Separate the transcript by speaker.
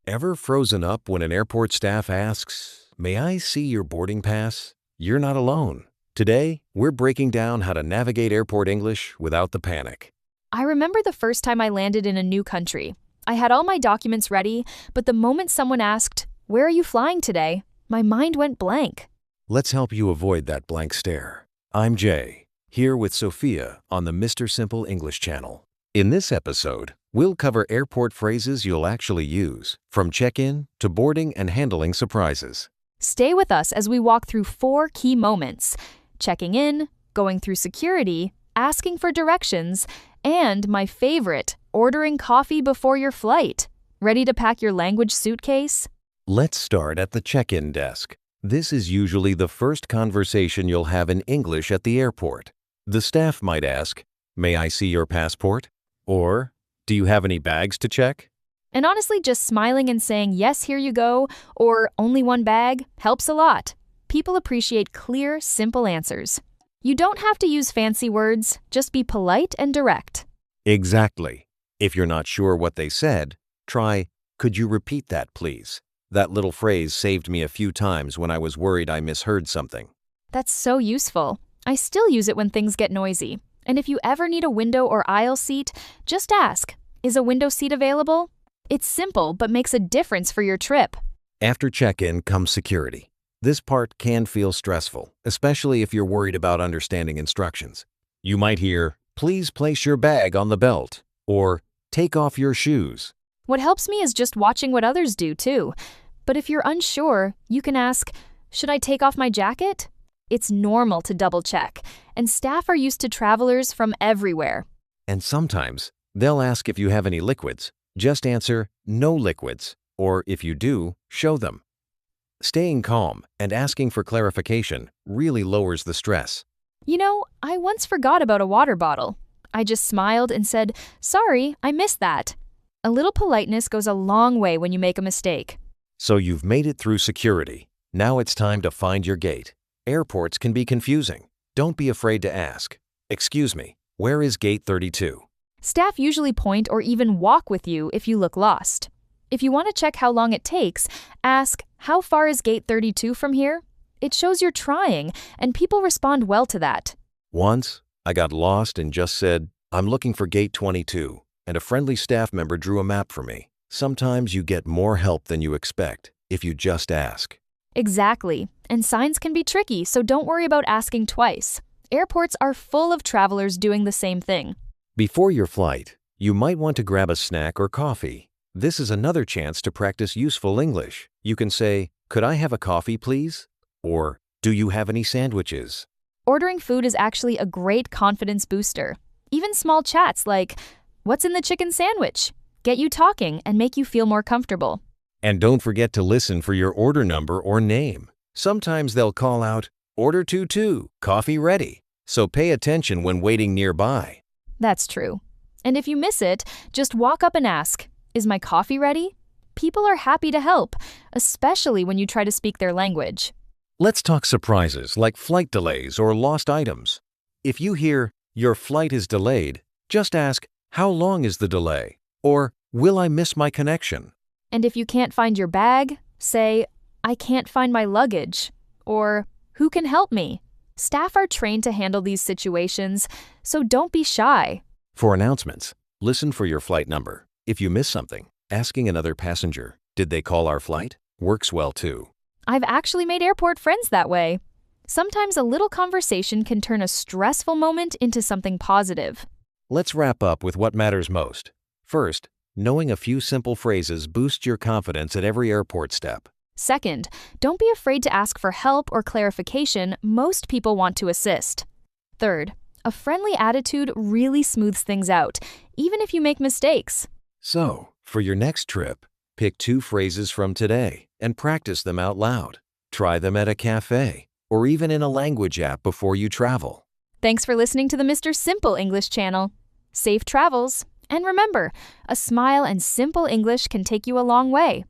Speaker 1: Ever frozen up when an airport staff asks, "May I see your boarding pass?" You're not alone. Today, we're breaking down how to navigate airport English without the panic.
Speaker 2: I remember the first time I landed in a new country. I had all my documents ready, but the moment someone asked, "Where are you flying today?" my mind went blank.
Speaker 1: Let's help you avoid that blank stare. I'm Jay, here with Sophia on the Mr. Simple English channel. In this episode, we'll cover airport phrases you'll actually use, from check-in to boarding and handling surprises.
Speaker 2: Stay with us as we walk through 4 key moments: checking in, going through security, asking for directions, and my favorite, ordering coffee before your flight. Ready to pack your language suitcase?
Speaker 1: Let's start at the check-in desk. This is usually the first conversation you'll have in English at the airport. The staff might ask, "May I see your passport?" Or, "Do you have any bags to check?"
Speaker 2: And honestly, just smiling and saying, "Yes, here you go," or "Only one bag," helps a lot. People appreciate clear, simple answers. You don't have to use fancy words, just be polite and direct.
Speaker 1: Exactly. If you're not sure what they said, try, "Could you repeat that, please?" That little phrase saved me a few times when I was worried I misheard something.
Speaker 2: That's so useful. I still use it when things get noisy. And if you ever need a window or aisle seat, just ask, "Is a window seat available?" It's simple, but makes a difference for your trip.
Speaker 1: After check-in comes security. This part can feel stressful, especially if you're worried about understanding instructions. You might hear, "Please place your bag on the belt," or "Take off your shoes."
Speaker 2: What helps me is just watching what others do, too. But if you're unsure, you can ask, "Should I take off my jacket?" It's normal to double-check, and staff are used to travelers from everywhere.
Speaker 1: And sometimes, they'll ask if you have any liquids. Just answer, "No liquids," or if you do, show them. Staying calm and asking for clarification really lowers the stress.
Speaker 2: You know, I once forgot about a water bottle. I just smiled and said, "Sorry, I missed that." A little politeness goes a long way when you make a mistake.
Speaker 1: So you've made it through security. Now it's time to find your gate. Airports can be confusing. Don't be afraid to ask, "Excuse me, where is gate 32?
Speaker 2: Staff usually point or even walk with you if you look lost. If you want to check how long it takes, ask, "How far is gate 32 from here?" It shows you're trying, and people respond well to that.
Speaker 1: Once, I got lost and just said, "I'm looking for gate 22, and a friendly staff member drew a map for me. Sometimes you get more help than you expect if you just ask.
Speaker 2: Exactly. And signs can be tricky, so don't worry about asking twice. Airports are full of travelers doing the same thing.
Speaker 1: Before your flight, you might want to grab a snack or coffee. This is another chance to practice useful English. You can say, "Could I have a coffee, please?" Or, "Do you have any sandwiches?"
Speaker 2: Ordering food is actually a great confidence booster. Even small chats like, "What's in the chicken sandwich?" get you talking and make you feel more comfortable.
Speaker 1: And don't forget to listen for your order number or name. Sometimes they'll call out, "Order 22, coffee ready." So pay attention when waiting nearby.
Speaker 2: That's true. And if you miss it, just walk up and ask, "Is my coffee ready?" People are happy to help, especially when you try to speak their language.
Speaker 1: Let's talk surprises like flight delays or lost items. If you hear, "Your flight is delayed," just ask, "How long is the delay?" Or, "Will I miss my connection?"
Speaker 2: And if you can't find your bag, say, "I can't find my luggage," or "Who can help me?" Staff are trained to handle these situations, so don't be shy.
Speaker 1: For announcements, listen for your flight number. If you miss something, asking another passenger, "Did they call our flight?" works well too.
Speaker 2: I've actually made airport friends that way. Sometimes a little conversation can turn a stressful moment into something positive.
Speaker 1: Let's wrap up with what matters most. First, knowing a few simple phrases boosts your confidence at every airport step.
Speaker 2: Second, don't be afraid to ask for help or clarification. Most people want to assist. Third, a friendly attitude really smooths things out, even if you make mistakes.
Speaker 1: So, for your next trip, pick 2 phrases from today and practice them out loud. Try them at a cafe or even in a language app before you travel.
Speaker 2: Thanks for listening to the Mr. Simple English channel. Safe travels. And remember, a smile and simple English can take you a long way.